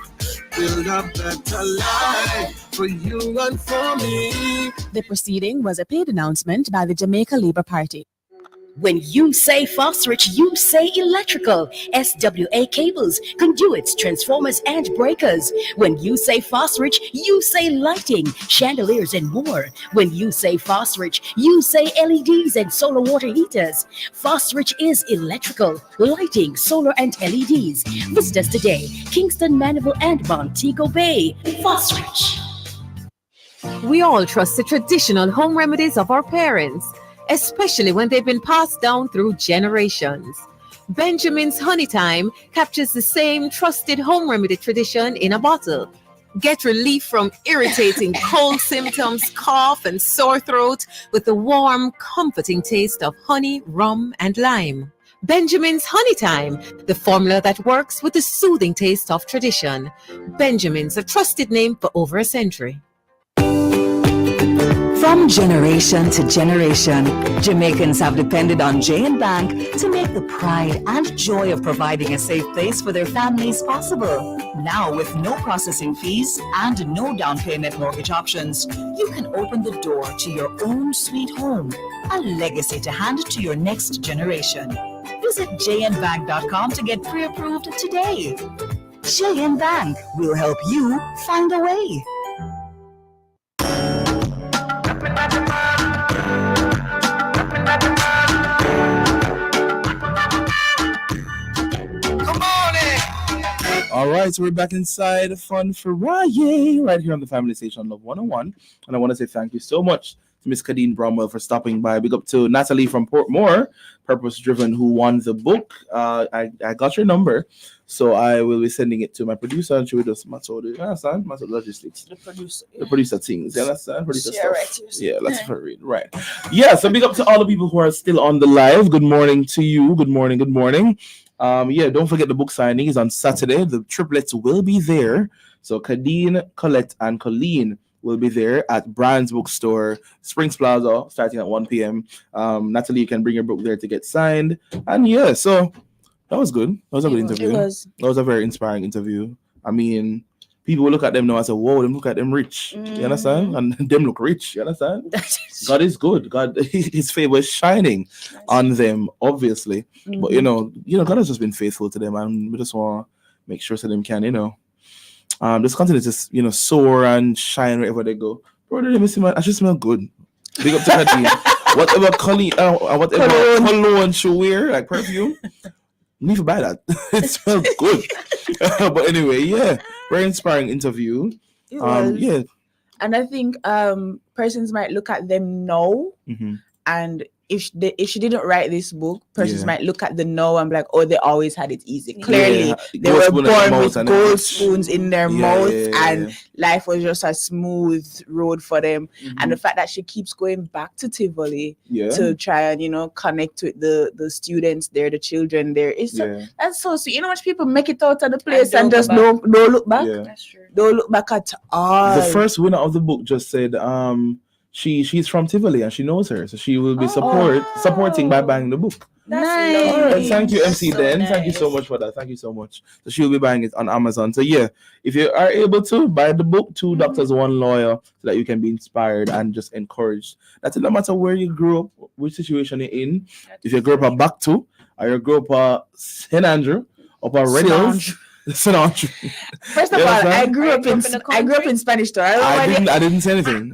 Build a better life for you and for me. The proceeding was a paid announcement by the Jamaica Labour Party. When you say phosphorus, you say electrical. SWA cables, conduits, transformers, and breakers. When you say phosphorus, you say lighting, chandeliers, and more. When you say phosphorus, you say LEDs and solar water heaters. Phosphorus is electrical, lighting, solar, and LEDs. Visit us today, Kingston, Mandeville, and Montego Bay. Phosphorus. We all trust the traditional home remedies of our parents, especially when they've been passed down through generations. Benjamin's Honey Time captures the same trusted home remedy tradition in a bottle. Get relief from irritating cold symptoms, cough, and sore throat with the warm, comforting taste of honey, rum, and lime. Benjamin's Honey Time, the formula that works with the soothing taste of tradition. Benjamin's, a trusted name for over a century. From generation to generation, Jamaicans have depended on J&B Bank to make the pride and joy of providing a safe place for their families possible. Now, with no processing fees and no down payment mortgage options, you can open the door to your own sweet home, a legacy to hand to your next generation. Visit jnbank.com to get pre-approved today. J&B Bank will help you find a way. All right, so we're back inside Fun FRIYAY right here on the Family Station Love 101. And I want to say thank you so much to Miss Kadeen Bromwell for stopping by. Big up to Natalie from Portmore, Purpose Driven, who won the book. I got your number, so I will be sending it to my producer, and she will just understand? Logistics. The producer things. You understand? Producer stuff. Right, yeah, that's for real. Right. Yeah, so big up to all the people who are still on the live. Good morning to you. Good morning. Good morning. Yeah, don't forget the book signing is on Saturday. The triplets will be there. So Kadeen, Colette, and Colleen will be there at Brian's Bookstore, Springs Plaza, starting at 1 p.m. Natalie, you can bring your book there to get signed. And yeah, so that was good. That was a good interview. That was a very inspiring interview. I mean, people will look at them now and say, whoa, them look at them rich. You understand? And them look rich. You understand? God is good. God, his favor is shining on them, obviously. But you know, God has just been faithful to them, and we just want to make sure so them can, just continue to soar and shine wherever they go. Brother, let me see, man. I just smell good. Big up to Kadeen. Whatever cologne she wear, like perfume, need to buy that. It smells good. But anyway, yeah, very inspiring interview. Yeah, and I think persons might look at them now, and if she didn't write this book, persons might look at the now and be like, oh, they always had it easy. Clearly, they were born with gold spoons in their mouth, and life was just a smooth road for them. And the fact that she keeps going back to Tivoli to try and connect with the students there, the children there, that's so sweet. Much people make it out of the place and just don't look back. That's true. Don't look back at all. The first winner of the book just said she's from Tivoli and she knows her, so she will be supporting by buying the book. That's nice. All right, thank you, MC Dan. Nice. Thank you so much for that. Thank you so much. So she'll be buying it on Amazon. So yeah, if you are able to buy the book, 2 Doctors, 1 Lawyer, so that you can be inspired and just encouraged. That's it. No matter where you grew up, which situation you're in. If you grew up at Back2, or you grew up at St. Andrew, up at Red Hills. First of all, I grew up in Spanish Town. I didn't say anything.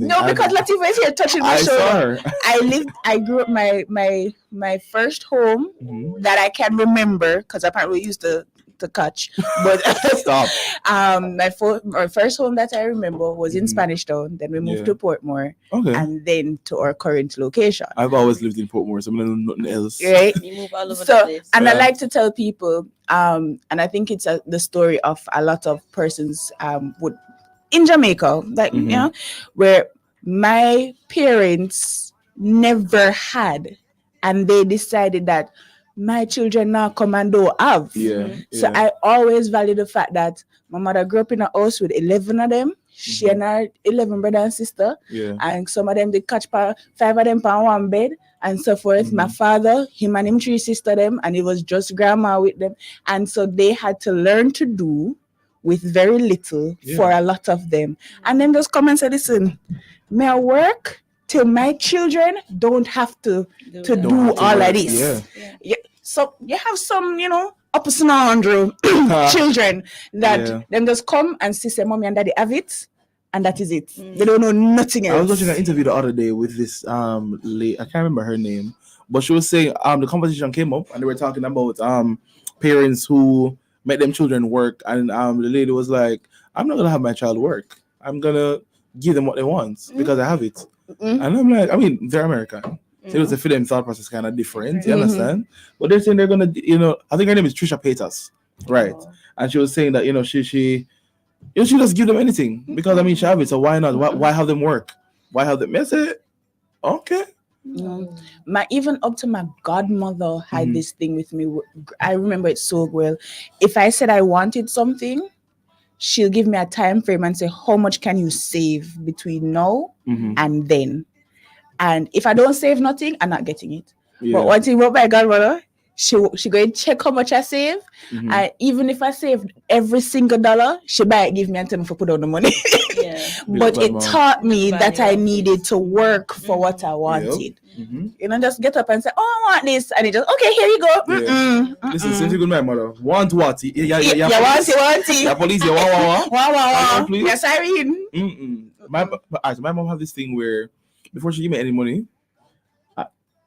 No, because Latifah is here touching my shoulder. I grew up my first home that I can remember, because apparently we used to to catch. But stop. My first home that I remember was in Spanish Town. Then we moved to Portmore, and then to our current location. I've always lived in Portmore, so I'm gonna know nothing else. Right. You move all over So, the place. and I like to tell people, and I think it's the story of a lot of persons would in Jamaica, like you know, where my parents never had, and they decided that my children now come and don't have. So I always value the fact that my mother grew up in a house with 11 of them. She and her 11 brother and sister. And some of them they catch 5 of them on one bed and so forth. My father, him and him 3 sister them, and it was just grandma with them. And so they had to learn to do with very little for a lot of them. And then just come and say, listen, may I work till my children don't have to do all of this. So you have some, you know, upper scenario children that them just come and see say mommy and daddy have it, and that is it. They don't know nothing else. I was watching an interview the other day with this lady, I can't remember her name, but she was saying the conversation came up and they were talking about parents who make them children work, and the lady was like, I'm not gonna have my child work. I'm gonna give them what they want because I have it. And I'm like, I mean, they're American. So it was a for them thought process kind of different, you understand? But they're saying they're gonna, you know, I think her name is Trisha Paytas, right? And she was saying that, you know, she just give them anything because I mean she have it, so why not? Why have them work? Why have them? I said, okay. My even up to my godmother had this thing with me. I remember it so well. If I said I wanted something, she'll give me a time frame and say, how much can you save between now and then? And if I don't save nothing, I'm not getting it. But one thing about my godmother, she go and check how much I save. And even if I save every single dollar, she might give me and tell me to put on the money. But it taught me that I needed to work for what I wanted. You know, just get up and say, oh, I want this. And it just, okay, here you go. Listen, since you good my mother, want what? Want it. Yeah, police, you want. Yes, Irene. My mom have this thing where before she give me any money,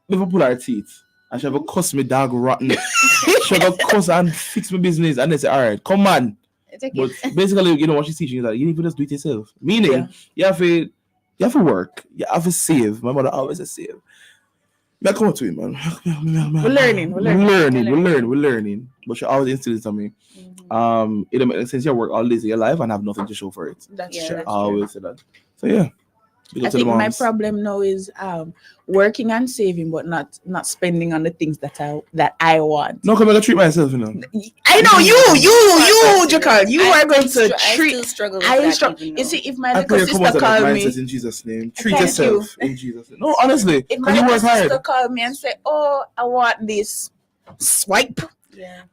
never pull her teeth. And she have a cuss me dog rotten. She have a cuss and fix my business. And they say, all right, come on. But basically, you know what she's teaching is that you need to just do it yourself. Meaning, you have to work. You have to save. My mother always says save. I come up to it, man. We're learning. But she always instills on me. It don't make sense you work all days of your life and have nothing to show for it. That's true. I always say that. So yeah. I think my problem now is working and saving, but not spending on the things that I want. No, come I treat myself, you know. I know you, Jucal. You are going to treat. I still struggle with I that struggle. even You now. see, if my little sister called me, in Jesus' name, treat Thank yourself you. in Jesus' name. No, honestly, if my you little work hard. sister called me and say, "Oh, I want this," swipe.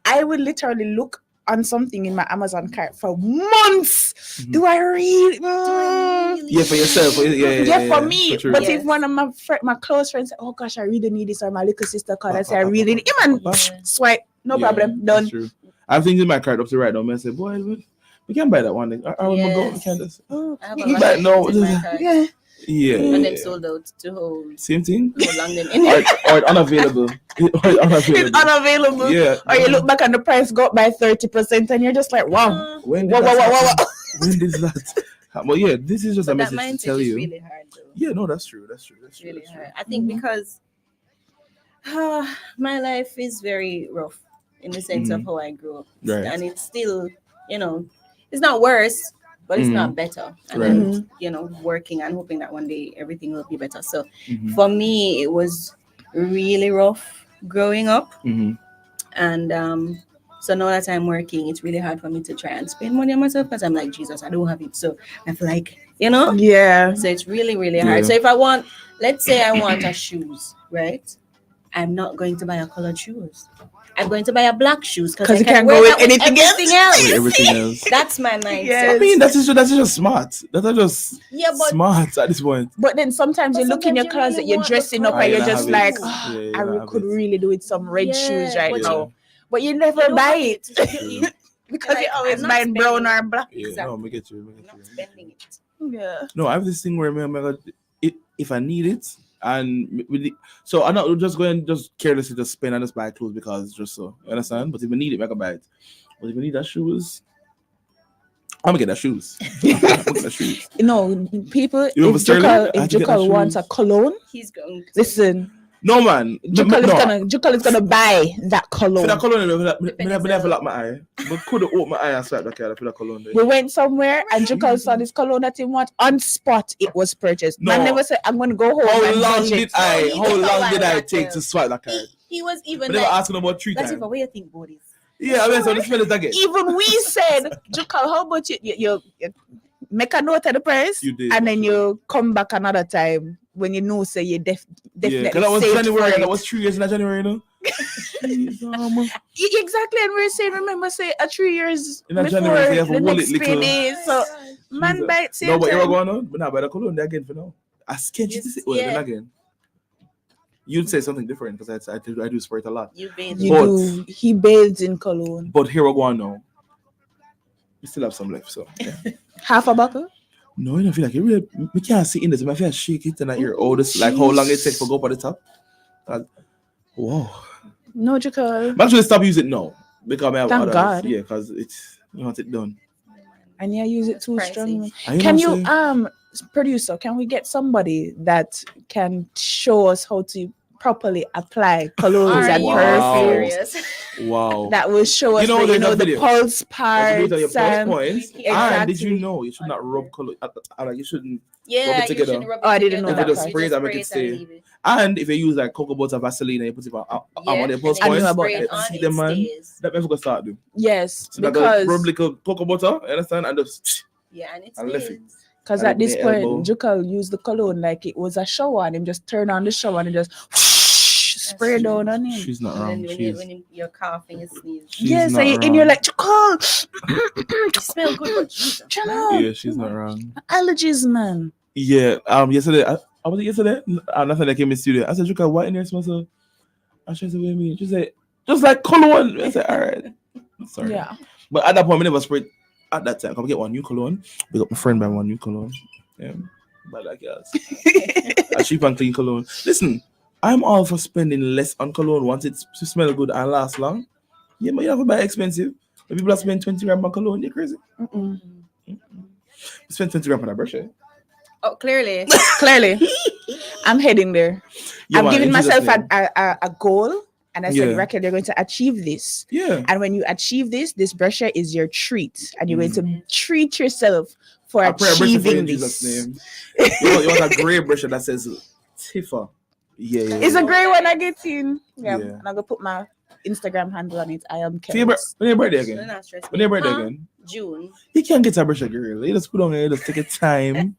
I would literally look on something in my Amazon cart for months. Do I really? Yeah, for yourself. For me. For but if one of my close friends say, "Oh gosh, I really need this," or my little sister called and say, "I really need," swipe, no problem, done. True. I have things in my cart up to right now. I say, boy, we can buy that one. We can just. You buy no. Yeah. And then sold out to home. Same thing. How long them in or unavailable. It's unavailable. Yeah. Or you look back and the price go up by 30%, and you're just like, wow. When did that? Well, yeah, this is just a message to tell you. Really hard, though. Yeah, no, that's true. That's really hard. I think because my life is very rough in the sense of how I grew up, and it's still, you know, it's not worse, but it's not better. And then, you know, working and hoping that one day everything will be better. So for me, it was really rough growing up, and so now that I'm working, it's really hard for me to try and spend money on myself because I'm like, Jesus, I don't have it. So I feel like, you know, so it's really, really hard. So if I want, let's say I want a shoes, right? I'm not going to buy a colored shoes. I'm going to buy a black shoes because you can't go with anything else. Everything else. That's my mindset. Yes. I mean, that's just smart. That's just smart at this point. But then sometimes you look in your closet, you're dressing up, and you're just like, I could really do with some red shoes right now. But you never buy it because you always buy brown or black. Yeah, no, I get you. Not spending it. Yeah. No, I have this thing where if I need it, and so I'm not just going just carelessly just spend and just buy clothes because it's just so, you understand? But if I need it, I can buy it. But if you need that shoes, I'm gonna get that shoes. I'm gonna get that shoes. No, people. You know, If Jucal wants a cologne, he's going to listen. No man, Jucal is gonna buy that cologne. For that cologne, I never lock my eye. But could have opened my eye and swiped the card for that cologne. We went somewhere and Jucal saw this cologne that he want on spot. It was purchased. No. Man never said I'm gonna go home. How long did I take to swipe that card? He was even. I never asked him about 3 times. That's what you think about this. Yeah, I mean, so let's spell it again. Even we said, Jucal, how about you make a note of the price, you did, and then you come back another time when you know say you definitely. Yeah, because that was January. That was 3 years in January, no? Exactly, and we're saying, remember, say 3 years in before January, the next payday. So man, by it. No, but you're going on. But now by the cologne again for now. I scared you to say then again. You'd say something different because I do spray it a lot. You do. He bathes in cologne. But here we go on now. We still have some left, so yeah. Half a buckle? No, I don't feel like it really. We can't see in this. I feel shake it and I hear this like how long it takes to go up at the top. Whoa. No, Jucal. I'm actually stop using it now because I have Thank others. God. Yeah, because it's you want it done. And you use it too strongly. I Can know, you producer, can we get somebody that can show us how to properly apply colognes and perfumes? Wow. That will show us the pulse parts. And did you know you should not rub color you shouldn't rub it together. I didn't know that. If you spray it and make it stay. And if you use like cocoa butter Vaseline and you put it on the pulse points, see them man. That never gonna start do. Yes, so because rub like a cocoa butter, you understand? And just and left it. Because at this point, Jucal used the cologne like it was a shower and him just turn on the shower and just spray down on him. She's not wrong. When you're coughing and sneezing. Yes, and you're like, Jucal, you smell good, but Jesus. Yeah, she's not wrong. Allergies, man. Yeah, yesterday, I was it yesterday? Nothing that came in the studio. I said, Jucal, what in there smells so? I said, what do you mean? She said, just like cologne. I said, all right. Sorry. Yeah. But at that point, I never sprayed. At that time, come get one new cologne. We got my friend by one new cologne. Yeah, but like yes, a cheap and clean cologne. Listen, I'm all for spending less on cologne once it to smell good and last long. Yeah, but you have to buy expensive. If people are spending 20 grams on cologne, you're crazy. You spend 20 grams on a brush. Oh, clearly. I'm heading there. Yeah, I'm man, giving myself interesting. a goal. And I said, Yeah. Raquel, you're going to achieve this. Yeah. And when you achieve this brusher is your treat. And you're going to treat yourself for achieving this. Name. You want a grey brusher that says Tifa. Yeah. It's a grey one I get in. Yeah. And I'm going to put my Instagram handle on it. I am Kelly. When your birthday again? When your birthday again? June. You can't get a brusher, girl. You just put on it, just take your time.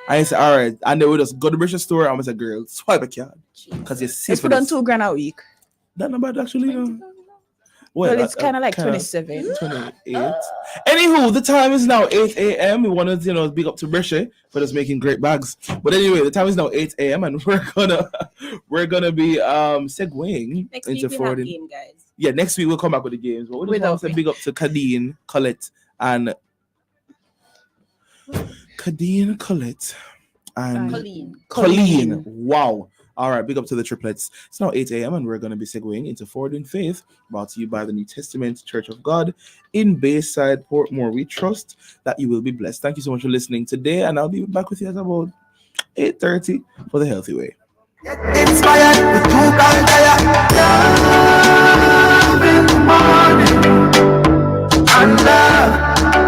I say, all right. And then we just go to the brusher store. I'm say, girl, swipe a card. Because you see. Let's put on $2,000 a week. That number actually, Well, it's kind of like 27. 28. Anywho, the time is now 8 a.m. We want to, big up to Brescia for just making great bags. But anyway, the time is now 8 a.m. and we're gonna be segueing next into week forwarding. Game, guys. Yeah, next week we'll come back with the games. But we just want to say big up to Kadeen, Colette, and Colleen. Wow. All right, big up to the triplets. It's now 8 a.m. and we're going to be segueing into Forwarding Faith, brought to you by the New Testament Church of God in Bayside, Portmore. We trust that you will be blessed. Thank you so much for listening today, and I'll be back with you at about 8:30 for The Healthy Way. Inspired with Jucal Dyer. Love in the morning. And love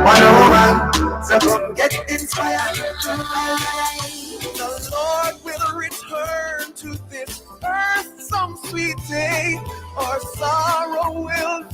101. So come get inspired. The Lord will return to this earth some sweet day, or sorrow will